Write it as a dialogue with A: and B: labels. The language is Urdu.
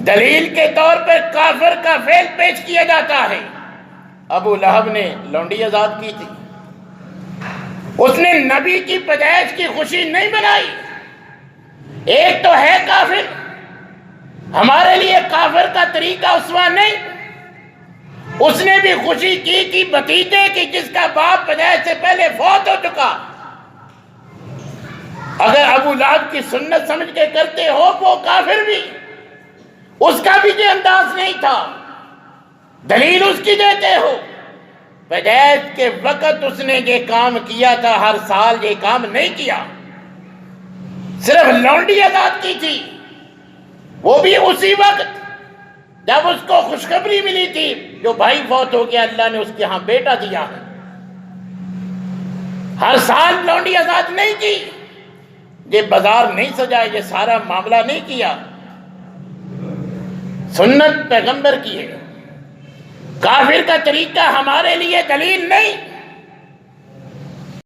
A: دلیل کے طور پر کافر کا فعل پیش کیا جاتا ہے۔ ابو لہب نے لونڈی آزاد کی تھی، اس نے نبی کی پیدائش کی خوشی نہیں منائی۔ ایک تو ہے کافر، ہمارے لیے کافر کا طریقہ اسوہ نہیں۔ اس نے بھی خوشی کی بتیجے کی جس کا باپ پیدائش سے پہلے فوت ہو چکا۔ اگر ابو لہب کی سنت سمجھ کے کرتے ہو وہ کافر بھی، اس کا بھی یہ انداز نہیں تھا۔ دلیل اس کی دیتے ہو، پیدائش کے وقت اس نے یہ کام کیا تھا، ہر سال یہ کام نہیں کیا۔ صرف لونڈی آزاد کی تھی، وہ بھی اسی وقت جب اس کو خوشخبری ملی تھی جو بھائی فوت ہو گیا، اللہ نے اس کے ہاں بیٹا دیا ہے۔ ہر سال لونڈی آزاد نہیں کی، یہ بازار نہیں سجائے، یہ سارا معاملہ نہیں کیا۔ سنت پیغمبر کی ہے، کافر کا طریقہ ہمارے لیے دلیل نہیں۔